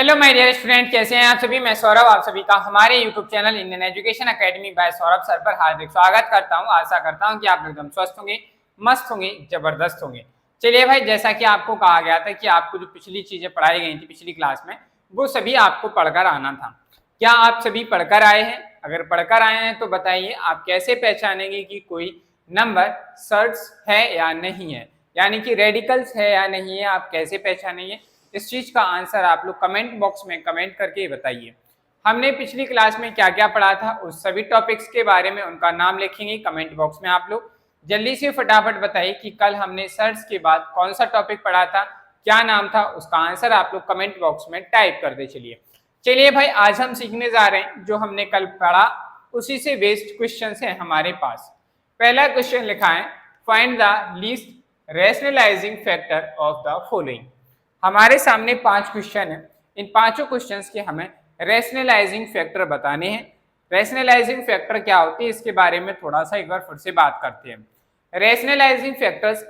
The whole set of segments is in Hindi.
हेलो माय डियर स्टूडेंट, कैसे हैं आप सभी। मैं सौरभ आप सभी का हमारे YouTube channel Indian education academy by Saurabh sir पर हार्दिक स्वागत करता हूं। आशा करता हूं कि आप एकदम स्वस्थ होंगे, मस्त होंगे, जबरदस्त होंगे। चलिए भाई, जैसा कि आपको कहा गया था कि आपको जो पिछली चीजें पढ़ाई गई थी पिछली क्लास में, वो सभी आपको पढ़कर आना था। क्या आप सभी पढ़कर आए हैं? अगर पढ़कर आए हैं तो बताइए आप कैसे पहचानेंगे कि कोई नंबर सर्ट्स है या नहीं है, यानी कि रेडिकल्स है या नहीं है। आप कैसे पहचानेंगे? इस चीज का आंसर आप लोग कमेंट बॉक्स में कमेंट करके बताइए। हमने पिछली क्लास में क्या क्या पढ़ा था, उस सभी टॉपिक्स के बारे में उनका नाम लिखेंगे कमेंट बॉक्स में। आप लोग जल्दी से फटाफट बताइए कि कल हमने सर्च के बाद कौन सा टॉपिक पढ़ा था, क्या नाम था, उसका आंसर आप लोग कमेंट बॉक्स में टाइप कर दे। चलिए भाई, आज हम सीखने जा रहे हैं जो हमने कल पढ़ा, उसी से बेस्ड क्वेश्चन है हमारे पास। पहला क्वेश्चन लिखा है, find the least rationalizing factor of the following. हमारे सामने 5 क्वेश्चन है, इन पांचों क्वेश्चंस के हमें रैशनलाइजिंग फैक्टर बताने हैं। रैशनलाइजिंग फैक्टर क्या होती है, इसके बारे में थोड़ा सा एक बार फिर से बात करते हैं। रैशनलाइजिंग फैक्टर्स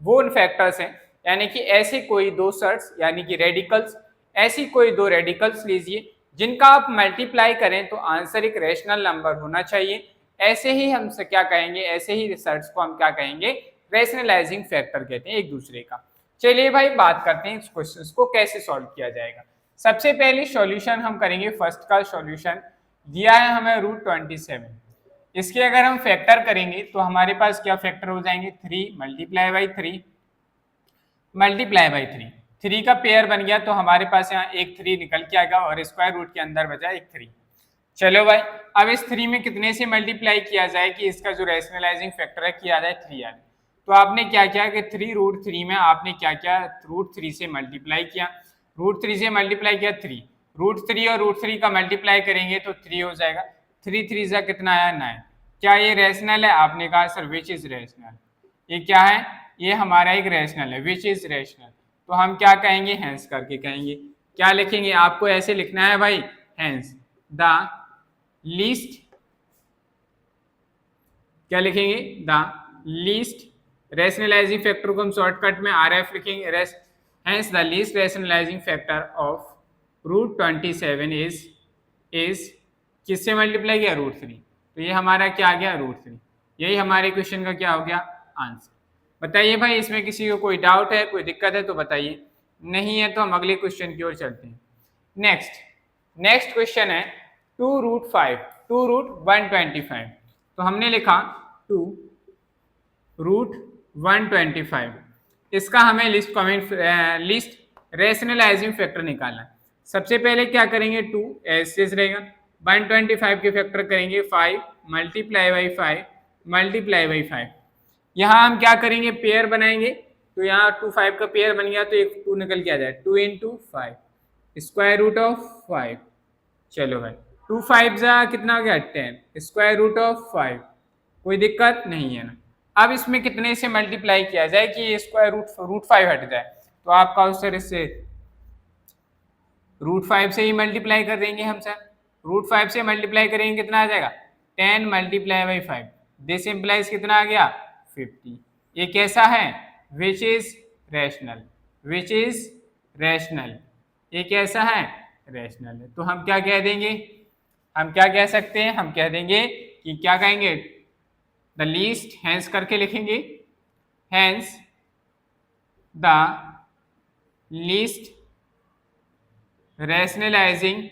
वो फैक्टर्स हैं, यानी कि ऐसे कोई दो सर्ट्स यानी कि रेडिकल्स, ऐसी कोई दो रेडिकल्स लीजिए जिनका आप मल्टीप्लाई करें तो आंसर एक रैशनल नंबर होना चाहिए। ऐसे ही हम क्या कहेंगे, ऐसे ही रिसर्ट्स को हम क्या कहेंगे, रैशनलाइजिंग फैक्टर कहते हैं एक दूसरे का। चलिए भाई, बात करते हैं इस क्वेश्चन को कैसे सॉल्व किया जाएगा। सबसे पहले सॉल्यूशन हम करेंगे, फर्स्ट का सॉल्यूशन दिया है हमें √27। इसके अगर हम फैक्टर करेंगे तो हमारे पास क्या फैक्टर हो जाएंगे, 3 मल्टीप्लाई बाई 3 मल्टीप्लाई बाई 3 का पेयर बन गया तो हमारे पास यहाँ एक 3 निकल के आएगा और स्क्वायर रूट के अंदर बचा एक 3। चलो भाई, अब इस 3 में कितने से मल्टीप्लाई किया जाए कि इसका जो रैशनलाइजिंग फैक्टर है किया जाए 3 आए। तो आपने क्या किया कि 3√3 में आपने क्या किया, √3 से मल्टीप्लाई किया। √3 से मल्टीप्लाई किया 3, √3 और √3 का मल्टीप्लाई करेंगे तो 3 हो जाएगा। 3 3 जा कितना आया, 9। क्या ये रैशनल है? आपने कहा सर विच इज रैशनल। ये क्या है? ये हमारा एक रैशनल है, विच इज रैशनल। तो हम क्या कहेंगे, हैंस करके कहेंगे। क्या लिखेंगे? आपको ऐसे लिखना है भाई, हैंस द लीस्ट, क्या लिखेंगे, द लीस्ट रैशनलाइजिंग फैक्टर को हम शॉर्टकट में RF लिखेंगे। Hence the least rationalizing factor of √27 is किससे मल्टीप्लाई किया, √3। तो ये हमारा क्या आ गया, √3। यही हमारे क्वेश्चन का क्या हो गया, आंसर। बताइए भाई, इसमें किसी को कोई डाउट है, कोई दिक्कत है तो बताइए। नहीं है तो हम अगले क्वेश्चन की ओर चलते हैं। नेक्स्ट क्वेश्चन है 2√125। तो हमने लिखा 2√125, इसका हमें लिस्ट रैशनलाइजिंग फैक्टर निकालना है। सबसे पहले क्या करेंगे, 2 ऐसे रहेगा, 125 के फैक्टर करेंगे 5 मल्टीप्लाई बाई 5 मल्टीप्लाई बाई 5। यहाँ हम क्या करेंगे, पेयर बनाएंगे। तो यहाँ 2 5 का पेयर बन गया तो एक 2 निकल के आ जाए, 2 × 5 स्क्वायर रूट ऑफ 5। चलो भाई, 2 5 जा कितना हो गया, 10 स्क्वायर रूट ऑफ 5। कोई दिक्कत नहीं है ना। अब इसमें कितने से मल्टीप्लाई किया जाए कि स्क्वायर रूट 5 हट जाए। तो आपका उस तरह से √5 से ही मल्टीप्लाई कर देंगे हम सर। √5 से मल्टीप्लाई करेंगे कितना आ जाएगा, 10 मल्टीप्लाई बाई 5। दिस इम्प्लाइज कितना आ गया, 50। ये कैसा है, which is rational, which is rational. ये कैसा है, रैशनल है। तो हम क्या कह देंगे, हम क्या कह सकते हैं, हम कह देंगे कि क्या कहेंगे, द लीस्ट, हैंस करके लिखेंगे, hence the least rationalizing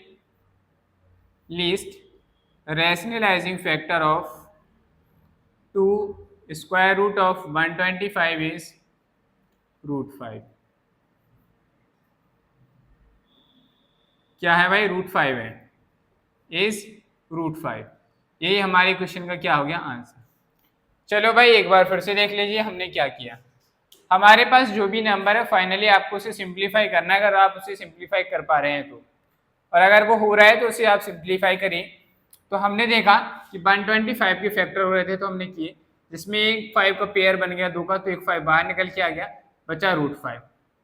factor of 2 square root of 125 is √5। क्या है भाई, √5 है, इज √5। यही हमारे क्वेश्चन का क्या हो गया, आंसर। चलो भाई, एक बार फिर से देख लीजिए हमने क्या किया। हमारे पास जो भी नंबर है फाइनली आपको उसे सिंप्लीफाई करना है, अगर आप उसे सिंप्लीफाई कर पा रहे हैं तो, और अगर वो हो रहा है तो उसे आप सिंप्लीफाई करिए। तो हमने देखा कि 125 के फैक्टर हो रहे थे तो हमने किए, जिसमें एक 5 का पेयर बन गया 2 का, तो एक 5 बाहर निकल के आ गया, बचा √5।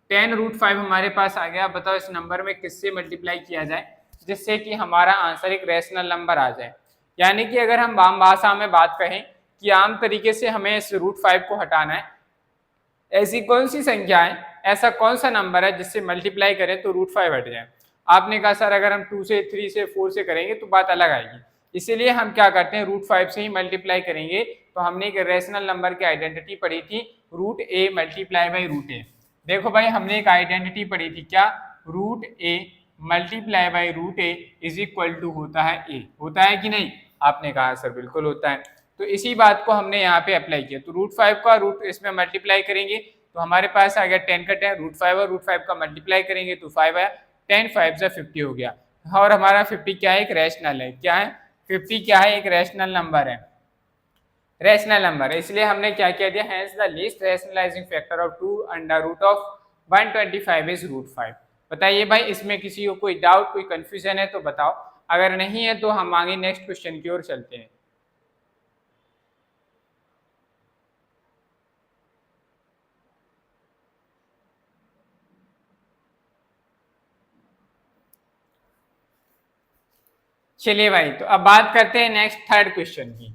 10 √5 हमारे पास आ गया। बताओ इस नंबर में किससे मल्टीप्लाई किया जाए जिससे कि हमारा आंसर एक रैशनल नंबर आ जाए। यानी कि अगर हम आम भाषा में बात कहें कि आम तरीके से हमें इस √5 को हटाना है, ऐसी कौन सी संख्या है, ऐसा कौन सा नंबर है जिससे मल्टीप्लाई करें तो √5 हट जाए। आपने कहा सर अगर हम 2 से 3 से 4 से करेंगे तो बात अलग आएगी, इसीलिए हम क्या करते हैं रूट 5 से ही मल्टीप्लाई करेंगे। तो हमने एक रेशनल नंबर की आइडेंटिटी पढ़ी थी root A multiply by root A. देखो भाई हमने एक आइडेंटिटी पढ़ी थी क्या, root A multiply by root A is equal to होता है ए, होता है कि नहीं, आपने कहा सर बिल्कुल होता है। तो इसी बात को हमने यहाँ पे अप्लाई किया, तो रूट 5 का रूट इसमें मल्टीप्लाई करेंगे तो हमारे पास आ गया 10 का 10, रूट 5 और रूट 5 का मल्टीप्लाई करेंगे तो 5 आया, 10 5 जा 50 हो गया। और हमारा 50 क्या है, एक रैशनल है, क्या है 50 क्या है, एक रैशनल नंबर है, रैशनल नंबर है, इसलिए हमने क्या किया दिया, hence the least rationalizing factor of 2 under root of 125 is root 5। बताइए भाई इसमें किसी को कोई डाउट कोई कंफ्यूजन है तो बताओ, अगर नहीं है तो हम आगे नेक्स्ट क्वेश्चन की ओर चलते हैं। चलिए भाई तो अब बात करते हैं नेक्स्ट थर्ड क्वेश्चन की,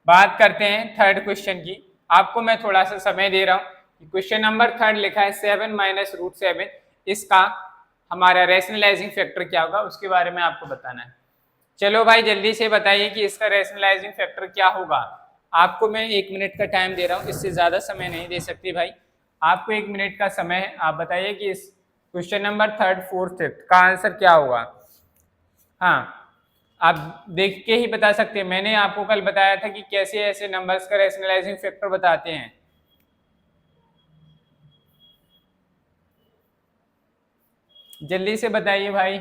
बात करते हैं थर्ड क्वेश्चन की। आपको मैं थोड़ा सा समय दे रहा हूँ, क्वेश्चन नंबर थर्ड लिखा है 7 माइनस रूट 7, इसका हमारा रैशनलाइजिंग फैक्टर क्या होगा उसके बारे में आपको बताना है। चलो भाई जल्दी से बताइए कि इसका रैशनलाइजिंग फैक्टर क्या होगा। आपको मैं 1 मिनट का टाइम दे रहा हूँ, इससे ज्यादा समय नहीं दे सकती भाई, आपको 1 मिनट का समय है। आप बताइए कि इस question number third fourth fifth का आंसर क्या होगा। हाँ आप देख के ही बता सकते हैं, मैंने आपको कल बताया था कि कैसे ऐसे नंबर्स का रैशनलाइजिंग फैक्टर बताते हैं। जल्दी से बताइए भाई,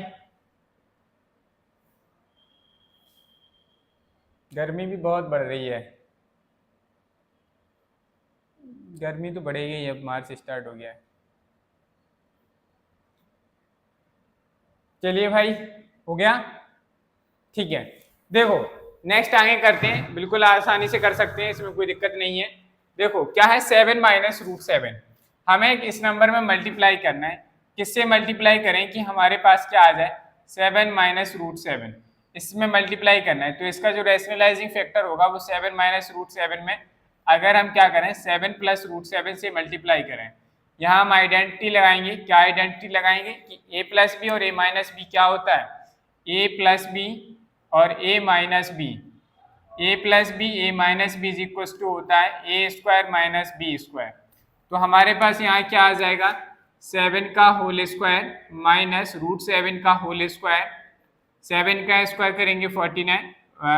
गर्मी भी बहुत बढ़ रही है, गर्मी तो बढ़ेगी, अब मार्च स्टार्ट हो गया है। चलिए भाई हो गया, ठीक है। देखो नेक्स्ट आगे करते हैं, बिल्कुल आसानी से कर सकते हैं, इसमें कोई दिक्कत नहीं है। देखो क्या है 7 माइनस रूट 7, हमें इस नंबर में मल्टीप्लाई करना है, किससे मल्टीप्लाई करें कि हमारे पास क्या आ जाए 7 माइनस रूट 7, इसमें मल्टीप्लाई करना है। तो इसका जो रैशनलाइजिंग फैक्टर होगा वो 7 माइनस रूट 7 में अगर हम क्या करें 7 प्लस रूट 7 से मल्टीप्लाई करें, यहाँ हम आइडेंटिटी लगाएंगे, क्या आइडेंटिटी लगाएंगे कि ए प्लस बी और ए माइनस बी क्या होता है, ए प्लस बी और A minus B, A plus B A minus B is equal to होता है A square minus B square. तो हमारे पास यहाँ क्या आ जाएगा 7 का होल स्क्वायर माइनस रूट 7 का होल स्क्वायर, 7 का स्क्वायर करेंगे 49,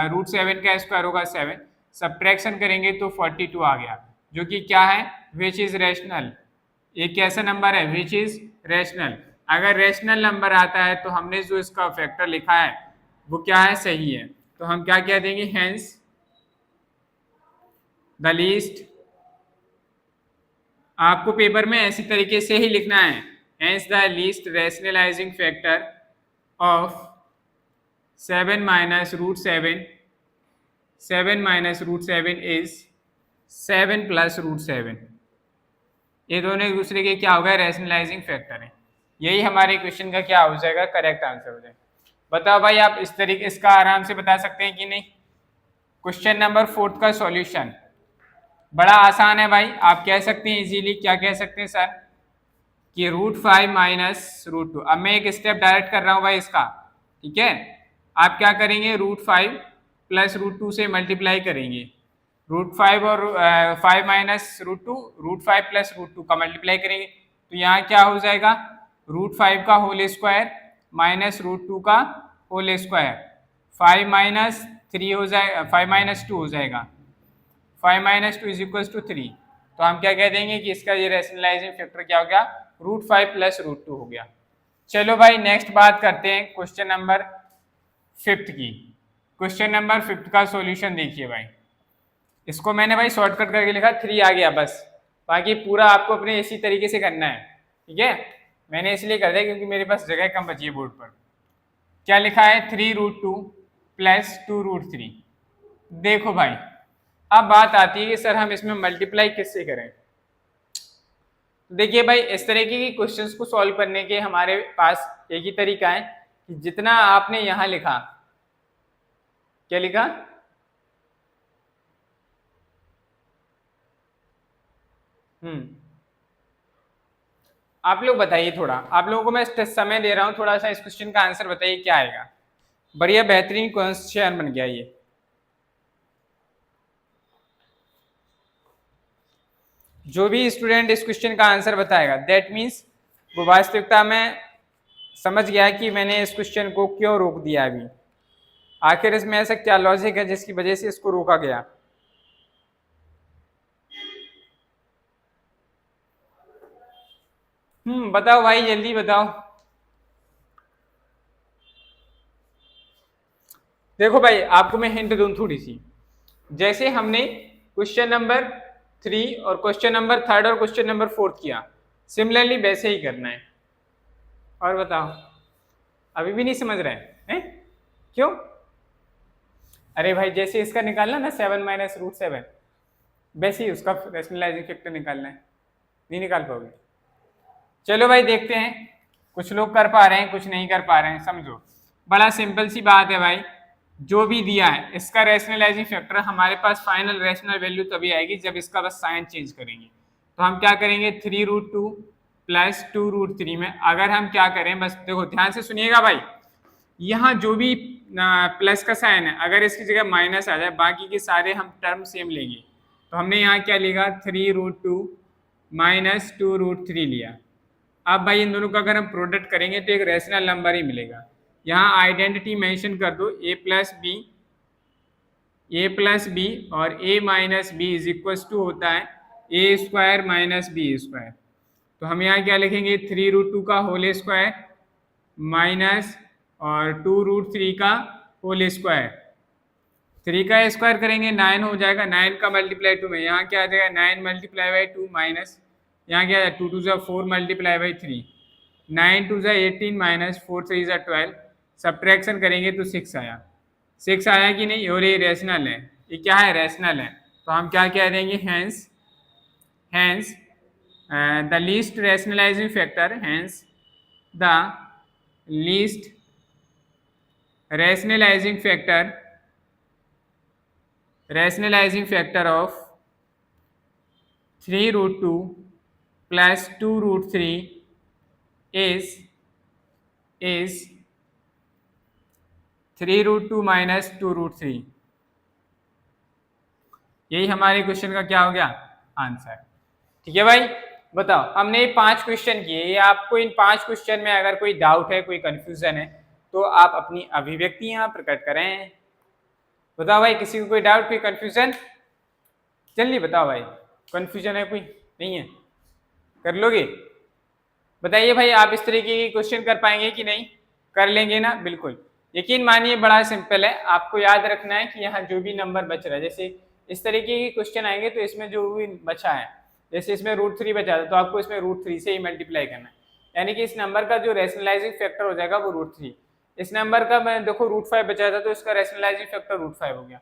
रूट 7 का स्क्वायर होगा 7, सब्ट्रैक्शन करेंगे तो 42 आ गया, जो कि क्या है विच इज रैशनल, एक कैसा नंबर है विच इज रैशनल। अगर रैशनल नंबर आता है तो हमने जो इसका फैक्टर लिखा है वो क्या है सही है, तो हम क्या कह देंगे हेंस द लीस्ट, आपको पेपर में ऐसी तरीके से ही लिखना है, hence the least rationalizing factor of 7 minus root 7, 7 minus root 7 is 7 plus root 7, ये दोनों एक दूसरे के क्या होगा रैशनलाइजिंग फैक्टर है। यही हमारे क्वेश्चन का क्या हो जाएगा करेक्ट आंसर हो जाएगा। बताओ भाई आप इस तरीके इसका आराम से बता सकते हैं कि नहीं। क्वेश्चन नंबर फोर्थ का सॉल्यूशन बड़ा आसान है भाई, आप कह सकते हैं इजीली, क्या कह सकते हैं सर कि रूट 5 माइनस रूट 2, अब मैं एक स्टेप डायरेक्ट कर रहा हूँ भाई इसका, ठीक है। आप क्या करेंगे रूट 5 प्लस रूट 2 से मल्टीप्लाई करेंगे, रूट 5 और 5 minus root 2, root 5 plus root 2 का मल्टीप्लाई करेंगे तो यहाँ क्या हो जाएगा रूट 5 का होल स्क्वायर माइनस रूट 2 का होल स्क्वायर, 5 माइनस 3 हो जाएगा, 5 माइनस 2 हो जाएगा, 5 माइनस 2 इज इक्वल टू 3। तो हम क्या कह देंगे कि इसका ये रैशनलाइजिंग फैक्टर क्या हो गया रूट 5 प्लस रूट 2 हो गया। चलो भाई नेक्स्ट बात करते हैं क्वेश्चन नंबर फिफ्थ की। क्वेश्चन नंबर फिफ्थ का सॉल्यूशन देखिए भाई, इसको मैंने भाई शॉर्टकट करके लिखा 3 आ गया बस, बाकी पूरा आपको अपने इसी तरीके से करना है, ठीक है। मैंने इसलिए कर दिया क्योंकि मेरे पास जगह कम बची है बोर्ड पर। क्या लिखा है 3 रूट 2 प्लस 2 रूट 3। देखो भाई अब बात आती है कि सर हम इसमें मल्टीप्लाई किससे करें। देखिए भाई इस तरीके की क्वेश्चंस को सॉल्व करने के हमारे पास एक ही तरीका है कि जितना आपने यहां लिखा, क्या लिखा आप लोग बताइए, थोड़ा आप लोगों को मैं समय दे रहा हूँ, थोड़ा सा इस क्वेश्चन का आंसर बताइए क्या आएगा। बढ़िया बेहतरीन क्वेश्चन बन गया ये। जो भी स्टूडेंट इस क्वेश्चन का आंसर बताएगा दैट मीन्स वो वास्तविकता में समझ गया कि मैंने इस क्वेश्चन को क्यों रोक दिया अभी, आखिर इसमें ऐसा क्या लॉजिक है जिसकी वजह से इसको रोका गया। बताओ भाई, जल्दी बताओ। देखो भाई, आपको मैं हिंट दूं थोड़ी सी। जैसे हमने क्वेश्चन नंबर 3 और क्वेश्चन नंबर 3 और क्वेश्चन नंबर 4 किया, सिमिलरली वैसे ही करना है। और बताओ, अभी भी नहीं समझ रहे हैं? क्यों? अरे भाई, जैसे इसका निकालना ना 7 माइनस रूट 7, वैसे ही उसका रैशनलाइजिंग फैक्टर निकालना है। नहीं निकाल पाओगे? चलो भाई देखते हैं, कुछ लोग कर पा रहे हैं, कुछ नहीं कर पा रहे हैं। समझो, बड़ा सिंपल सी बात है भाई। जो भी दिया है इसका रैशनलाइजिंग फैक्टर हमारे पास फाइनल रैशनल वैल्यू तभी आएगी जब इसका बस साइन चेंज करेंगे। तो हम क्या करेंगे, 3√2 प्लस 2√3 में अगर हम क्या करें, बस देखो ध्यान से सुनिएगा भाई, यहाँ जो भी प्लस का साइन है अगर इसकी जगह माइनस आ जाए, बाकी के सारे हम टर्म सेम लेंगे। तो हमने यहाँ क्या लिखा, 3√2 माइनस 2√3 लिया। अब भाई इन दोनों का अगर हम प्रोडक्ट करेंगे तो एक रैशनल नंबर ही मिलेगा। यहाँ आइडेंटिटी मेंशन कर दो, a प्लस बी और a minus B is equal to होता है a² माइनस b²। तो हम यहाँ क्या लिखेंगे, 3√2 का होल स्क्वायर माइनस और 2√3 का होल स्क्वायर। 3 का स्क्वायर करेंगे 9 हो जाएगा, 9 का मल्टीप्लाई 2 में यहाँ क्या आ जाएगा, 9 मल्टीप्लाई बाई 2 माइनस यहाँ क्या है, 2 2 4 मल्टीप्लाई बाई 3, 9 2 18 माइनस 4 3 12, सब्ट्रैक्शन करेंगे तो 6 आया। 6 आया कि नहीं? और ये रैशनल है, ये क्या है, रैशनल है। तो हम क्या कह देंगे, hence the least rationalizing factor, hence the least rationalizing factor of 3√2 plus 2√3 is 3√2 minus 2√3। यही हमारे क्वेश्चन का क्या हो गया, आंसर। ठीक है भाई, बताओ हमने 5 क्वेश्चन किए, ये आपको इन 5 क्वेश्चन में अगर कोई डाउट है, कोई कंफ्यूजन है तो आप अपनी अभिव्यक्ति यहाँ प्रकट करें। बताओ भाई, किसी को कोई डाउट, कोई कंफ्यूजन? जल्दी बताओ भाई, कंफ्यूजन है कोई? नहीं है? कर लोगे? बताइए भाई, आप इस तरीके के क्वेश्चन कर पाएंगे कि नहीं? कर लेंगे ना? बिल्कुल, यकीन मानिए बड़ा सिंपल है। आपको याद रखना है कि यहाँ जो भी नंबर बच रहा है, जैसे इस तरीके के क्वेश्चन आएंगे तो इसमें जो भी बचा है, जैसे इसमें √3 बचा था तो आपको इसमें √3 से ही मल्टीप्लाई करना है, यानी कि इस नंबर का जो रैशनलाइजिंग फैक्टर हो जाएगा वो √3। इस नंबर का मैं देखो √5 बचा था तो इसका रैशनलाइजिंग फैक्टर √5 हो गया।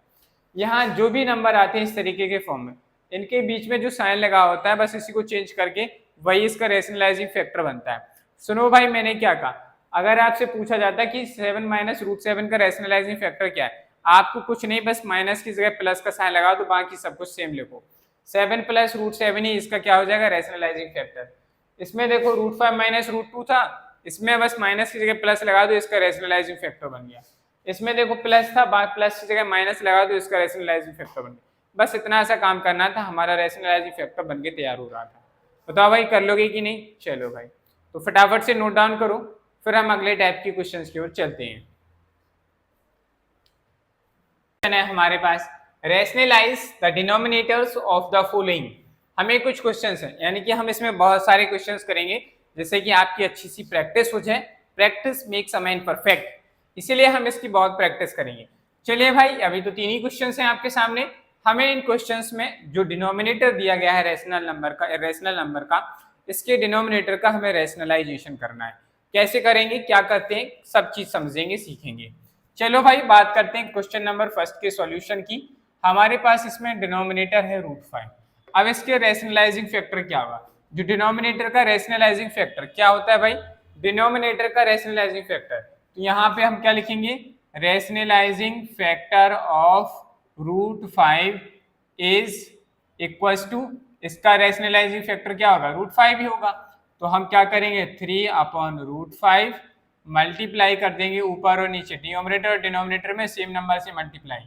यहाँ जो भी नंबर आते हैं इस तरीके के फॉर्म में, इनके बीच में जो साइन लगा होता है बस इसी को चेंज करके वही इसका रैशनलाइजिंग फैक्टर बनता है। सुनो भाई, मैंने क्या कहा, अगर आपसे पूछा जाता कि 7 माइनस √7 का रैशनलाइजिंग फैक्टर क्या है, आपको कुछ नहीं, बस माइनस की जगह प्लस का साइन लगा दो, बाकी सब कुछ सेम लिखो। 7 प्लस √7 ही इसका क्या हो जाएगा, रैशनलाइजिंग फैक्टर। इसमें देखो √5 माइनस √2 था, इसमें बस माइनस की जगह प्लस लगा दो, इसका रैशनलाइजिंग फैक्टर बन गया। इसमें देखो प्लस था, बाद प्लस की जगह माइनस लगा दो, इसका रैशनलाइजिंग फैक्टर बन गया। बस इतना सा काम करना था, हमारा रैशनलाइजिंग फैक्टर बन के तैयार हो रहा था। बताओ भाई, कर लोगे कि नहीं? चलो भाई, तो फटाफट से नोट डाउन करो, फिर हम अगले टाइप के क्वेश्चंस की ओर चलते हैं। है हमारे पास, rationalise the denominators of the following. हमें कुछ क्वेश्चंस हैं, यानी कि हम इसमें बहुत सारे क्वेश्चंस करेंगे, जैसे कि आपकी अच्छी सी प्रैक्टिस हो जाए। Practice makes a man perfect, इसीलिए हम इसकी बहुत प्रैक्टिस करेंगे। चलिए भाई, अभी तो 3 ही क्वेश्चंस हैं आपके सामने। हमें इन क्वेश्चंस में जो डिनोमिनेटर दिया गया है रैशनल नंबर का, इसके डिनोमिनेटर का हमें रैशनलाइजेशन करना है। कैसे करेंगे, क्या करते हैं, सब चीज समझेंगे, सीखेंगे। चलो भाई, बात करते हैं क्वेश्चन नंबर फर्स्ट के सॉल्यूशन की। हमारे पास इसमें डिनोमिनेटर है √5। अब इसके रैशनलाइजिंग फैक्टर क्या होगा? जो डिनोमिनेटर का रैशनलाइजिंग फैक्टर क्या होता है भाई, डिनोमिनेटर का रैशनलाइजिंग फैक्टर, तो यहाँ पे हम क्या लिखेंगे, rationalizing factor of √5 is equal to, इसका रैशनलाइजिंग फैक्टर क्या होगा, √5 ही होगा। तो हम क्या करेंगे 3/√5 मल्टीप्लाई कर देंगे ऊपर और नीचे, डिनोमिनेटर और डिनोमिनेटर में सेम नंबर से मल्टीप्लाई।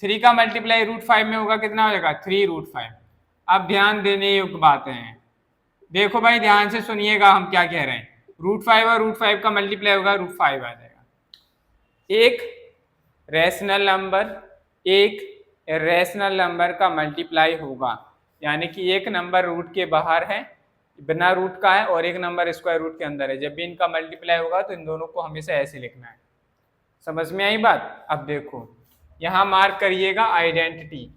3 का मल्टीप्लाई √5 में होगा, कितना हो जाएगा 3√5। अब ध्यान देने योग्य बातें हैं, देखो भाई ध्यान से सुनिएगा हम क्या कह रहे हैं। √5 और √5 का मल्टीप्लाई होगा √5 आ जाएगा। एक रैशनल नंबर एक इरेशनल नंबर का मल्टीप्लाई होगा, यानी कि एक नंबर रूट के बाहर है, बिना रूट का है, और एक नंबर स्क्वायर रूट के अंदर है। जब भी इनका मल्टीप्लाई होगा तो इन दोनों को हमेशा ऐसे लिखना है। समझ में आई बात? अब देखो यहाँ मार्क करिएगा आइडेंटिटी,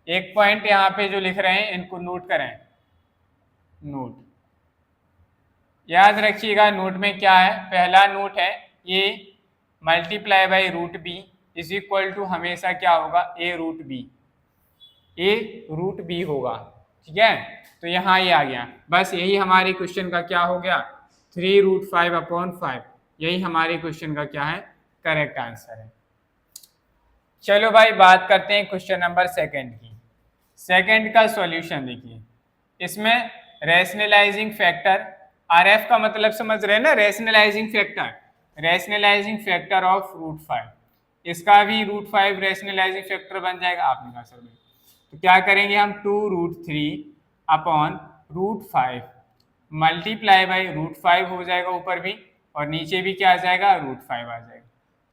एक पॉइंट यहाँ पे जो लिख रहे हैं इनको नोट करें। नोट याद रखिएगा, नोट में क्या है, पहला नोट है A multiply by √b is equal to हमेशा क्या होगा a√b, a√b होगा। ठीक है, तो यहाँ ये आ गया, बस यही हमारे क्वेश्चन का क्या हो गया 3√5/5, यही हमारे क्वेश्चन का क्या है करेक्ट आंसर है। चलो भाई बात करते हैं क्वेश्चन नंबर सेकंड की। सेकंड का सॉल्यूशन देखिए, इसमें रैशनलाइजिंग फैक्टर, RF का मतलब समझ रहे हैं ना, rationalising factor, rationalising factor of √5, इसका भी √5 रैशनलाइजिंग फैक्टर बन जाएगा। आपने कहा सर तो क्या करेंगे हम 2√3/√5 मल्टीप्लाई बाई √5 हो जाएगा ऊपर भी, और नीचे भी क्या आ जाएगा √5 आ जाएगा।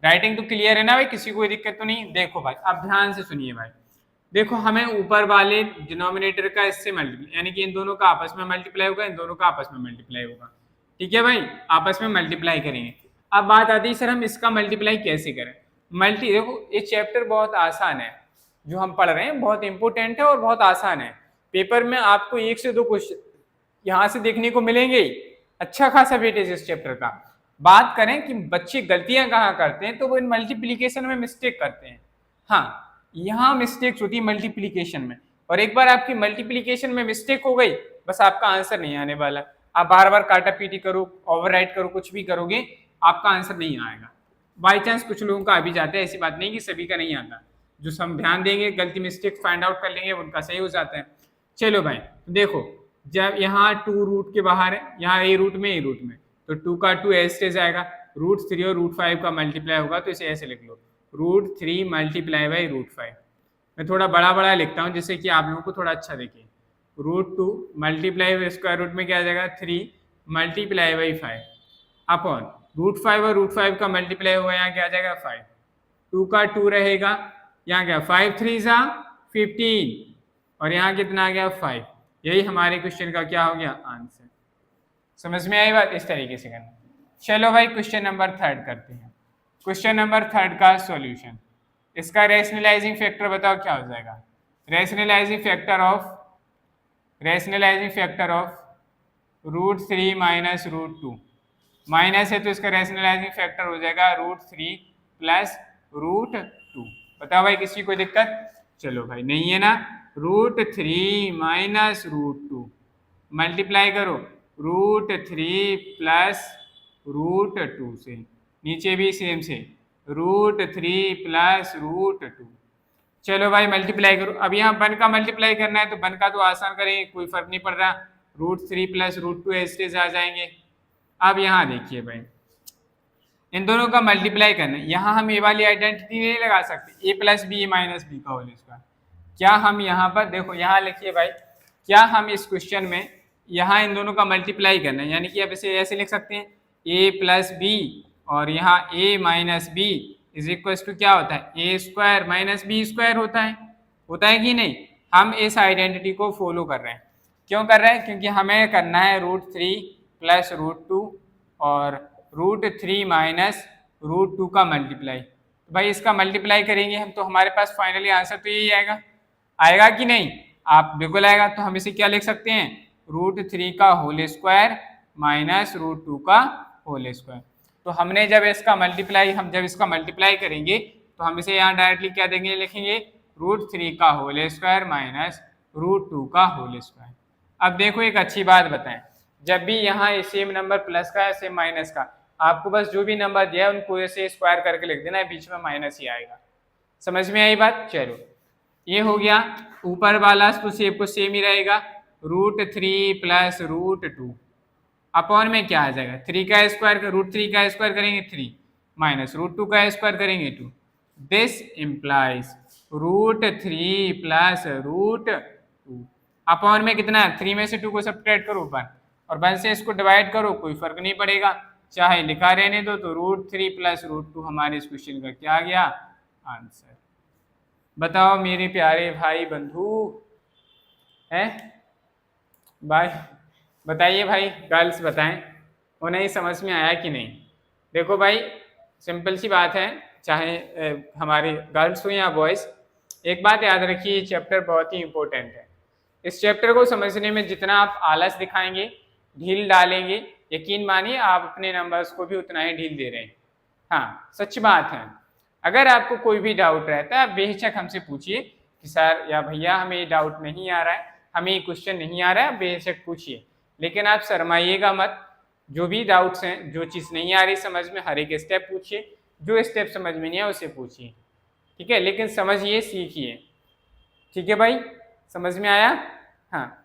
राइटिंग तो क्लियर है ना भाई, किसी को कोई दिक्कत तो नहीं? देखो भाई अब ध्यान से सुनिए भाई, देखो हमें ऊपर वाले डिनोमिनेटर का इससे मल्टीप्लाई, यानी कि इन दोनों का आपस में मल्टीप्लाई होगा, इन दोनों का आपस में मल्टीप्लाई होगा। ठीक है भाई, आपस में मल्टीप्लाई करेंगे। अब बात आती है सर हम इसका मल्टीप्लाई कैसे करें। देखो ये चैप्टर बहुत आसान है, जो हम पढ़ रहे हैं बहुत इंपॉर्टेंट है और बहुत आसान है। पेपर में आपको 1 से 2 क्वेश्चन यहाँ से देखने को मिलेंगे, अच्छा खासा वेटेज इस चैप्टर का। बात करें कि बच्चे गलतियां कहाँ करते हैं, तो वो इन मल्टीप्लीकेशन में मिस्टेक करते हैं। हाँ, यहाँ मिस्टेक्स होती है मल्टीप्लीकेशन में, और एक बार आपकी मल्टीप्लीकेशन में मिस्टेक हो गई बस आपका आंसर नहीं आने वाला। आप बार बार काटा पीटी करो, ओवरराइट करो, कुछ भी करोगे आपका आंसर नहीं आएगा। बाई चांस कुछ लोगों का आ भी जाता है, ऐसी बात नहीं कि सभी का नहीं आता। जो सब ध्यान देंगे, गलती मिस्टेक फाइंड आउट कर लेंगे, उनका सही हो जाता है। चलो भाई देखो, जब यहाँ 2 रूट के बाहर है, यहाँ a रूट में तो 2 का 2 ऐसे जाएगा, √3 और √5 का मल्टीप्लाई होगा तो इसे ऐसे लिख लो √3 मल्टीप्लाई बाई √5। मैं थोड़ा बड़ा बड़ा लिखता हूँ जिससे कि आप लोगों को थोड़ा अच्छा दिखे। √2 मल्टीप्लाई बाई स्क्वायर रूट में क्या आ जाएगा 3 मल्टीप्लाई बाई 5 अपॉन √5 और √5 का मल्टीप्लाई होगा, यहाँ क्या आ जाएगा 5, 2 का 2 रहेगा, यहाँ क्या 5 3 जा 15, और यहाँ कितना आ गया 5। यही हमारे क्वेश्चन का क्या हो गया आंसर। समझ में आई बात? इस तरीके से करना। चलो भाई क्वेश्चन नंबर 3 करते हैं। क्वेश्चन नंबर 3 का सॉल्यूशन, इसका रैशनलाइजिंग फैक्टर बताओ क्या हो जाएगा। Rationalising factor of √3 minus √2, minus है तो इसका रैशनलाइजिंग फैक्टर हो जाएगा √3 प्लस √2। बताओ भाई किसी को दिक्कत? चलो भाई नहीं है ना, √3 माइनस √2 मल्टीप्लाई करो √3 प्लस √2 से, नीचे भी सेम से √3 प्लस √2। चलो भाई मल्टीप्लाई करो। अब यहाँ वन का मल्टीप्लाई करना है तो वन का तो आसान करेंगे, कोई फर्क नहीं पड़ रहा, √3 प्लस √2 एस्टेज आ जाएंगे। अब यहाँ देखिए भाई, इन दोनों का मल्टीप्लाई करना है, यहाँ हम ए वाली आइडेंटिटी नहीं लगा सकते, a plus B minus B का होल स्क्वायर। क्या हम यहाँ पर देखो, यहाँ लिखिए भाई, क्या हम इस क्वेश्चन में यहाँ इन दोनों का मल्टीप्लाई करना है, यानी कि अब इसे ऐसे लिख सकते हैं a प्लस बी, और यहाँ a minus B is equal to क्या होता है a square minus B square होता है कि नहीं। हम इस आइडेंटिटी को फॉलो कर रहे हैं, क्यों कर रहे हैं? क्योंकि हमें करना है √3 प्लस √2 और √3 माइनस √2 का मल्टीप्लाई। तो भाई इसका मल्टीप्लाई करेंगे हम तो हमारे पास फाइनली आंसर तो यही आएगा कि नहीं? आप बिल्कुल आएगा। तो हम इसे क्या लिख सकते हैं √3 का होल स्क्वायर माइनस √2 का होल स्क्वायर। तो हमने जब इसका मल्टीप्लाई करेंगे तो हम इसे यहाँ डायरेक्टली क्या देंगे, लिखेंगे √3 का होल स्क्वायर माइनस √2 का होल स्क्वायर। अब देखो एक अच्छी बात बताएं, जब भी यहाँ सेम नंबर प्लस का है सेम माइनस का, आपको बस जो भी नंबर दिया है उनको ऐसे स्क्वायर करके लिख देना है, बीच में माइनस ही आएगा। समझ में आई बात? चलो ये हो गया। ऊपर वाला तो सेम को सेम ही रहेगा, √3 प्लस √2 अपॉन में क्या आ जाएगा, 3 का स्क्वायर का √3 का स्क्वायर करेंगे 3 माइनस √2 का स्क्वायर करेंगे 2। दिस इम्प्लाइज √3 प्लस √2 अपॉन में कितना है, 3 में से 2 को सब्ट्रैक्ट करो 1 और 1 से इसको डिवाइड करो, कोई फर्क नहीं पड़ेगा, चाहे लिखा रहने दो। तो √3 प्लस √2 हमारे इस क्वेश्चन का क्या आ गया आंसर। बताओ मेरे प्यारे भाई बंधु हैं भाई, बताइए भाई, गर्ल्स बताएं उन्हें समझ में आया कि नहीं। देखो भाई सिंपल सी बात है, चाहे हमारे गर्ल्स हो या बॉयज़, एक बात याद रखिए, ये चैप्टर बहुत ही इंपॉर्टेंट है। इस चैप्टर को समझने में जितना आप आलस दिखाएंगे, ढील डालेंगे, यकीन मानिए आप अपने नंबर्स को भी उतना ही ढील दे रहे हैं। हाँ सच बात है। अगर आपको कोई भी डाउट रहता है आप बेहिचक हमसे पूछिए कि सर या भैया हमें ये डाउट नहीं आ रहा है, हमें ये क्वेश्चन नहीं आ रहा है, बेहिचक पूछिए, लेकिन आप शर्माइएगा मत। जो भी डाउट्स हैं, जो चीज़ नहीं आ रही समझ में, हर एक स्टेप पूछिए, जो स्टेप समझ में नहीं आया उसे पूछिए, ठीक है, लेकिन समझिए सीखिए, ठीक है भाई, समझ में आया। हाँ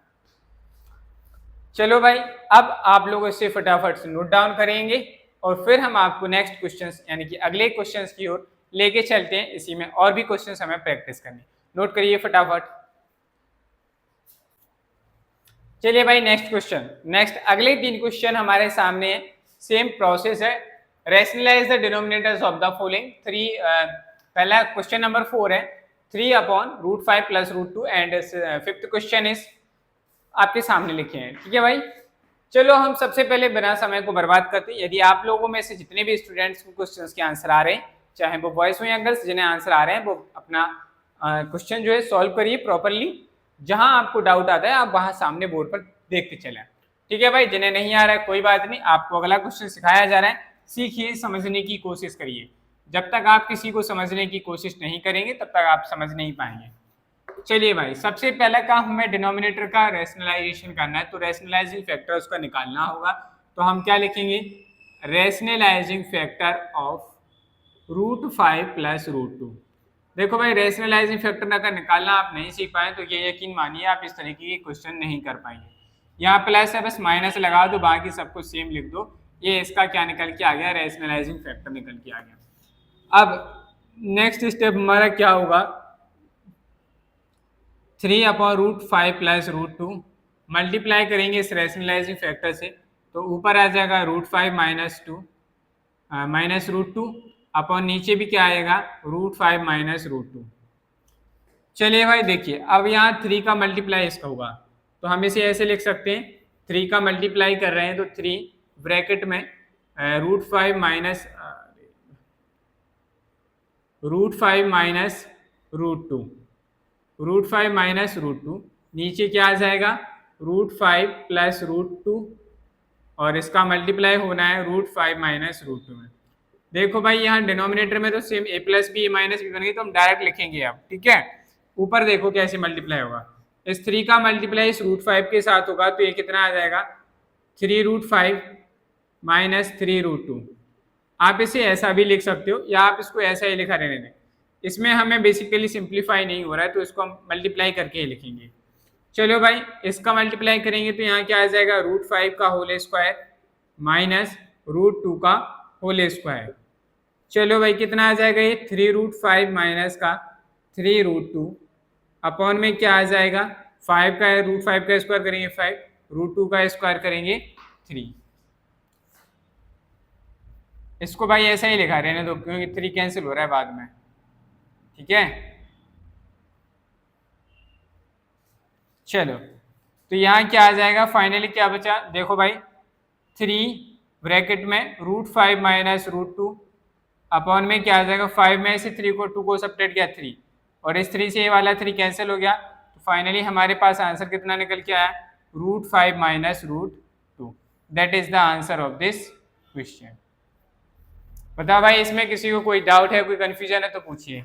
चलो भाई, अब आप लोग इसे फटाफट से नोट डाउन करेंगे और फिर हम आपको नेक्स्ट क्वेश्चंस यानी कि अगले क्वेश्चंस की ओर लेके चलते हैं। इसी में और भी क्वेश्चंस हमें प्रैक्टिस करनी, नोट करिए फटाफट। चलिए भाई नेक्स्ट क्वेश्चन, नेक्स्ट अगले 3 क्वेश्चन हमारे सामने सेम प्रोसेस है। Rationalize the denominators of the following 3। पहला क्वेश्चन नंबर 4 है 3 upon √5 plus √2 and fifth question is आपके सामने लिखे हैं, ठीक है भाई। चलो हम सबसे पहले बिना समय को बर्बाद करते हैं, यदि आप लोगों में से जितने भी स्टूडेंट्स को क्वेश्चंस के आंसर आ रहे हैं, चाहे वो बॉयज हो या गर्ल्स, जिन्हें आंसर आ रहे हैं वो अपना क्वेश्चन जो है सॉल्व करिए प्रॉपरली। जहां आपको डाउट आता है आप वहां सामने बोर्ड पर देखते चलें, ठीक है भाई। जिन्हें नहीं आ रहा है कोई बात नहीं, आपको अगला क्वेश्चन सिखाया जा रहा है, सीखिए, समझने की कोशिश करिए। जब तक आप किसी को समझने की कोशिश नहीं करेंगे तब तक आप समझ नहीं पाएंगे। चलिए भाई, सबसे पहला काम हमें डिनोमिनेटर का रैशनलाइजेशन करना है, तो रैशनलाइजिंग फैक्टर उसका निकालना होगा। तो हम क्या लिखेंगे, रैशनलाइजिंग फैक्टर ऑफ √5 प्लस √2। देखो भाई रैशनलाइजिंग फैक्टर अगर निकालना आप नहीं सीख पाए तो ये यकीन मानिए आप इस तरीके के क्वेश्चन नहीं कर पाएंगे। यहाँ प्लस है, बस माइनस लगा दो, बाकी सब कुछ सेम लिख दो। ये इसका क्या निकल के आ गया, रैशनलाइजिंग फैक्टर निकल के आ गया। अब नेक्स्ट स्टेप हमारा क्या होगा, 3 अपॉन √5 प्लस √2 मल्टीप्लाई करेंगे इस रैशनलाइजिंग फैक्टर से, तो ऊपर आ जाएगा √5 माइनस √2 अपॉन नीचे भी क्या आएगा √5 माइनस √2। चलिए भाई देखिए, अब यहाँ 3 का मल्टीप्लाई इसका होगा, तो हम इसे ऐसे लिख सकते हैं, 3 का मल्टीप्लाई कर रहे हैं तो 3 ब्रैकेट में √5 माइनस √2 √5 माइनस √2, नीचे क्या आ जाएगा √5 प्लस √2 और इसका मल्टीप्लाई होना है √5 माइनस √2 में। देखो भाई यहाँ डिनोमिनेटर में तो same a plus B minus B बन गई, तो हम डायरेक्ट लिखेंगे अब, ठीक है। ऊपर देखो कैसे मल्टीप्लाई होगा, इस 3 का मल्टीप्लाई इस √5 के साथ होगा, तो ये कितना आ जाएगा 3√5 माइनस 3√2। आप इसे ऐसा भी लिख सकते हो या आप इसको ऐसा ही लिखा रहने दें, इसमें हमें बेसिकली सिंप्लीफाई नहीं हो रहा है तो इसको हम मल्टीप्लाई करके ही लिखेंगे। चलो भाई इसका मल्टीप्लाई करेंगे तो यहाँ क्या आ जाएगा √5 का होल स्क्वायर माइनस √2 का होल स्क्वायर। चलो भाई कितना आ जाएगा ये 3√5 माइनस का 3√2 अपॉन में क्या आ जाएगा 5 का √5 का स्क्वायर करेंगे 5, √2 का स्क्वायर करेंगे 3। इसको भाई ऐसा ही लिखा रहने दो क्योंकि 3 कैंसिल हो रहा है बाद में, ठीक है। चलो तो यहाँ क्या आ जाएगा, फाइनली क्या बचा, देखो भाई 3 ब्रैकेट में √5 माइनस √2 अपॉन में क्या आ जाएगा 5 में से 3 को 2 को सब्ट्रैक्ट किया 3 और इस 3 से ये वाला 3 कैंसिल हो गया, तो फाइनली हमारे पास आंसर कितना निकल के आया √5 minus √2। That is the answer of this question. बताओ भाई इसमें किसी को कोई डाउट है, कोई कंफ्यूजन है तो पूछिए।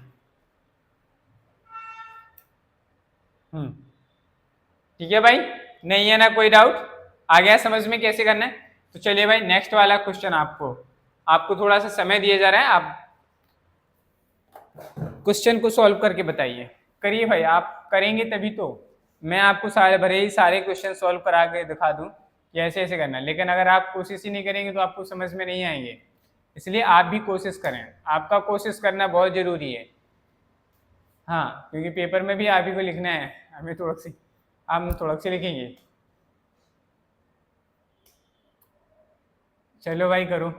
ठीक है भाई, नहीं है ना कोई डाउट, आ गया समझ में कैसे करना है। तो चलिए भाई नेक्स्ट वाला क्वेश्चन, आपको थोड़ा सा समय दिया जा रहा है, आप क्वेश्चन को सॉल्व करके बताइए। करिए भाई, आप करेंगे तभी तो मैं आपको सारे भरे ही सारे क्वेश्चन सॉल्व करा के दिखा दूं कि ऐसे ऐसे करना है, लेकिन अगर आप कोशिश ही नहीं करेंगे तो आपको समझ में नहीं आएंगे। इसलिए आप भी कोशिश करें, आपका कोशिश करना बहुत ज़रूरी है। हाँ, क्योंकि पेपर में भी आप ही को लिखना है, हमें थोड़ा सी, हम थोड़ा सी लिखेंगे। चलो भाई करो।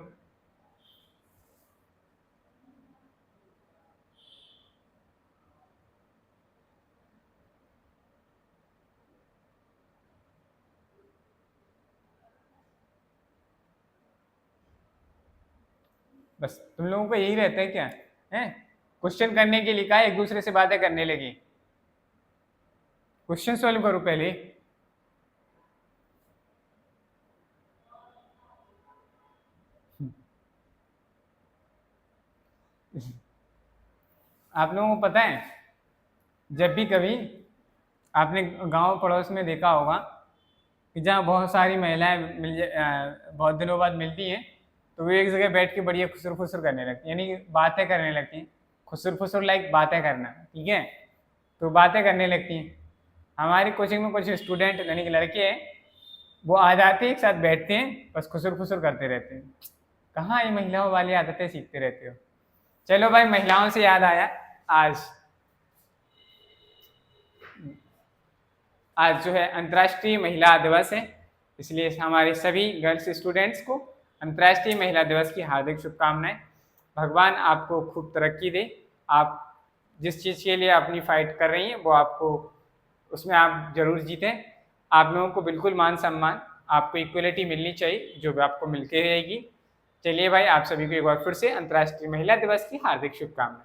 बस तुम लोगों को यही रहता है क्या है? क्वेश्चन करने के लिए कहा, एक दूसरे से बातें करने लगी। क्वेश्चन सॉल्व करो पहले। आप लोगों को पता है, जब भी कभी आपने गांव पड़ोस में देखा होगा कि जहाँ बहुत सारी महिलाएं बहुत दिनों बाद मिलती हैं, तो वो एक जगह बैठ के बढ़िया खुसर खुसर करने लगती हैं, यानी कि बातें करने लगती हैं। खुसर खुसर लाइक बातें करना, ठीक है? तो बातें करने लगती हैं। हमारी कोचिंग में कुछ स्टूडेंट यानी कि लड़के हैं, वो आ जाते हैं, एक साथ बैठते हैं, बस खुसर खुसर करते रहते हैं। कहाँ ये महिलाओं वाली आदतें सीखते रहते हो? चलो भाई, महिलाओं से याद आया, आज आज जो है अंतर्राष्ट्रीय महिला दिवस है, इसलिए हमारे सभी गर्ल्स स्टूडेंट्स को अंतर्राष्ट्रीय महिला दिवस की हार्दिक शुभकामनाएं। भगवान आपको खूब तरक्की दे। आप जिस चीज़ के लिए अपनी फाइट कर रही हैं वो आपको, उसमें आप जरूर जीतें। आप लोगों को बिल्कुल मान सम्मान, आपको इक्वलिटी मिलनी चाहिए, जो भी आपको मिलती रहेगी। चलिए भाई, आप सभी को एक बार फिर से अंतर्राष्ट्रीय महिला दिवस की हार्दिक शुभकामनाएं।